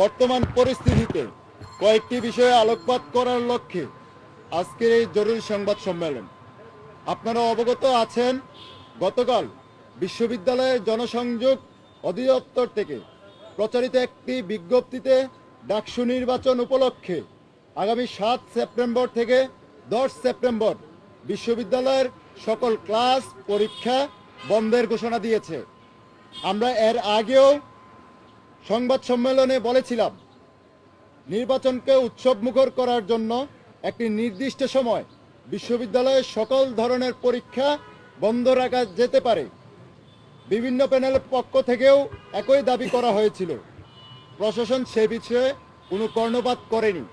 বর্তমান পরিস্থিতিতে কয়েকটি বিষয়ে আলোকপাত করার লক্ষ্যে আজকের এই জরুরি সংবাদ সম্মেলন। আপনারা অবগত আছেন, গতকাল বিশ্ববিদ্যালয়ের জনসংযোগ অধিদপ্তর থেকে প্রচারিত একটি বিজ্ঞপ্তিতে ডাকসু নির্বাচন উপলক্ষে আগামী 7 সেপ্টেম্বর থেকে 10 সেপ্টেম্বর বিশ্ববিদ্যালয়ের সকল ক্লাস পরীক্ষা বন্ধের ঘোষণা দিয়েছে। আমরা এর আগেও সংবাদ সম্মেলনে বলেছিলাম, নির্বাচনকে উৎসবমুখর করার জন্য একটি নির্দিষ্ট সময় বিশ্ববিদ্যালয়ের সকল ধরনের পরীক্ষা বন্ধ রাখা যেতে পারে। বিভিন্ন প্যানেলের পক্ষ থেকেও একই দাবি করা হয়েছিল। প্রশাসন সে বিষয়ে কোনো কর্ণপাত করেনি।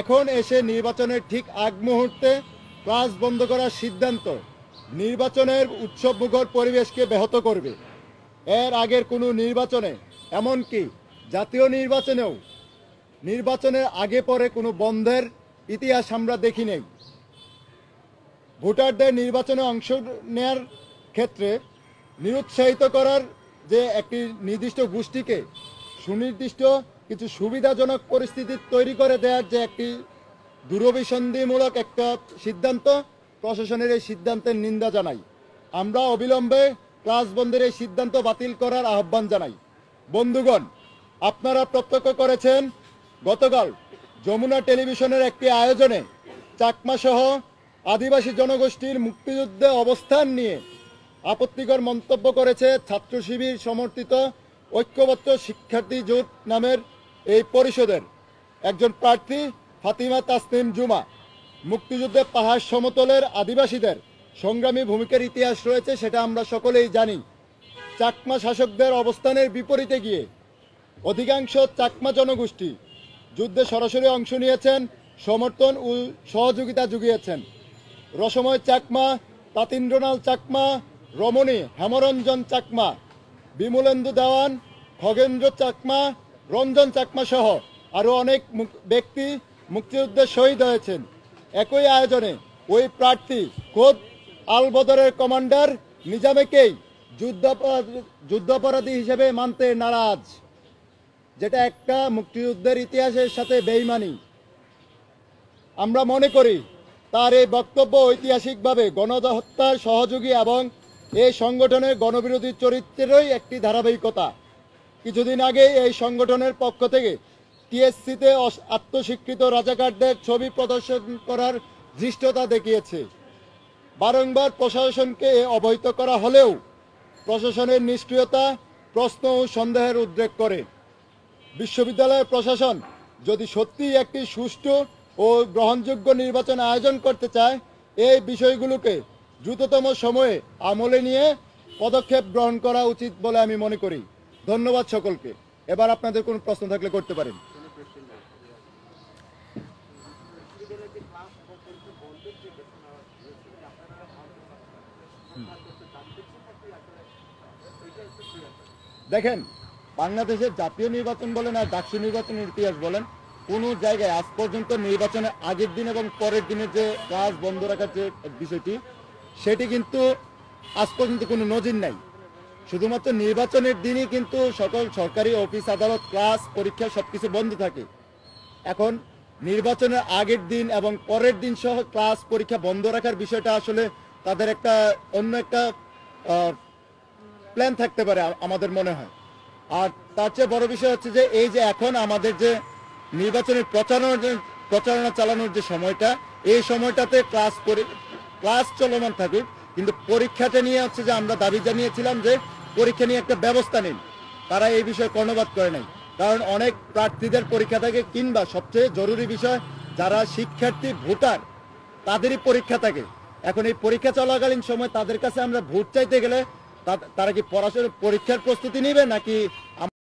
এখন এসে নির্বাচনের ঠিক আগ মুহূর্তে ক্লাস বন্ধ করার সিদ্ধান্ত নির্বাচনের উৎসবমুখর পরিবেশকে ব্যাহত করবে। এর আগের কোনো নির্বাচনে, এমনকি জাতীয় নির্বাচনেও নির্বাচনের আগে পরে কোনো বন্ধের ইতিহাস আমরা দেখি নেই। ভোটারদের নির্বাচনে অংশ নেয়ার ক্ষেত্রে নিরুৎসাহিত করার যে একটি নির্দিষ্ট গোষ্ঠীকে সুনির্দিষ্ট কিছু সুবিধাজনক পরিস্থিতি তৈরি করে দেওয়ার যে একটি দূরভিসন্ধিমূলক একটা সিদ্ধান্ত, প্রশাসনের এই সিদ্ধান্তের নিন্দা জানাই। আমরা অবিলম্বে ক্লাস বন্ধের এই সিদ্ধান্ত বাতিল করার আহ্বান জানাই। বন্ধুগণ, আপনারা প্রত্যক্ষ করেছেন গতকাল যমুনা টেলিভিশনের একটি আয়োজনে চাকমা সহ আদিবাসী জনগোষ্ঠীর মুক্তিযুদ্ধে অবস্থান নিয়ে আপত্তিকর মন্তব্য করেছে ছাত্র শিবির সমর্থিত ঐক্যবদ্ধ শিক্ষার্থী জোট নামের এই পরিষদের একজন প্রার্থী ফাতিমা তাসনিম জুমা। মুক্তিযুদ্ধে পাহাড় সমতলের আদিবাসীদের সংগ্রামী ভূমিকার ইতিহাস রয়েছে, সেটা আমরা সকলেই জানি। চাকমা শাসকদের অবস্থানের বিপরীতে গিয়ে অধিকাংশ চাকমা জনগোষ্ঠী যুদ্ধে সরাসরি অংশ নিয়েছেন, সমর্থন ও সহযোগিতা জুগিয়েছেন। রসময় চাকমা, তাতীন্দ্রনাল চাকমা, রমণী হেমরঞ্জন চাকমা, বিমলেন্দু দেওয়ান, খগেন্দ্র চাকমা, রঞ্জন চাকমা সহ আরও অনেক ব্যক্তি মুক্তিযুদ্ধে শহীদ হয়েছেন। একই আয়োজনে ওই প্রার্থী খোদ আলবদরের কমান্ডার নিজামেকেই যুদ্ধাপরাধী হিসেবে মানতে নারাজ, যেটা একটা মুক্তিযুদ্ধের ইতিহাসের সাথে বেইমানি। আমরা মনে করি তার এই বক্তব্য ঐতিহাসিকভাবে গণহত্যার সহযোগী এবং এই সংগঠনের গণবিরোধী চরিত্রেরই একটি ধারাবাহিকতা। কিছুদিন আগে এই সংগঠনের পক্ষ থেকে টিএসসিতে আত্মস্বীকৃত রাজাকারদের ছবি প্রদর্শন করার ধৃষ্টতা দেখিয়েছে। বারংবার প্রশাসনকে অবহিত করা হলেও প্রশাসনের নিষ্ক্রিয়তা প্রশ্ন ও সন্দেহের উদ্রেক করে। বিশ্ববিদ্যালয়ের প্রশাসন যদি সত্যিই একটি সুষ্ঠু ও গ্রহণযোগ্য নির্বাচন আয়োজন করতে চায়, এই বিষয়গুলোকে দ্রুততম সময়ে আমলে নিয়ে পদক্ষেপ গ্রহণ করা উচিত বলে আমি মনে করি। ধন্যবাদ সকলকে। এবার আপনাদের কোনো প্রশ্ন থাকলে করতে পারেন। দেখেন, বাংলাদেশের জাতীয় নির্বাচন বলেন আর ডাকসু নির্বাচনের ইতিহাস বলেন, কোনো জায়গায় আজ পর্যন্ত নির্বাচনের আগের দিন এবং পরের দিনের যে ক্লাস বন্ধ রাখার যে বিষয়টি, সেটি কিন্তু আজ পর্যন্ত কোনো নজির নাই। শুধুমাত্র নির্বাচনের দিনই কিন্তু সকল সরকারি অফিস আদালত ক্লাস পরীক্ষা সবকিছু বন্ধ থাকে। এখন নির্বাচনের আগের দিন এবং পরের দিন সহ ক্লাস পরীক্ষা বন্ধ রাখার বিষয়টা আসলে তাদের একটা অন্য একটা প্ল্যান থাকতে পারে আমাদের মনে হয়। আর তার চেয়ে বড় বিষয় হচ্ছে যে এই যে এখন আমাদের যে নির্বাচনের প্রচারণা চালানোর যে সময়টা, এই সময়টাতে ক্লাস চলমান থাকুক, কিন্তু পরীক্ষাটা নিয়ে হচ্ছে যে আমরা দাবি জানিয়েছিলাম যে পরীক্ষা নিয়ে একটা ব্যবস্থা নিন। তারা এই বিষয়ে কর্ণপাত করে নাই। কারণ অনেক প্রার্থীদের পরীক্ষা থাকে, কিংবা সবচেয়ে জরুরি বিষয় যারা শিক্ষার্থী ভোটার তাদেরই পরীক্ষা থাকে। এখন এই পরীক্ষা চলাকালীন সময় তাদের কাছে আমরা ভোট চাইতে গেলে তারা কি পড়াশোনার পরীক্ষার প্রস্তুতি নেবে নাকি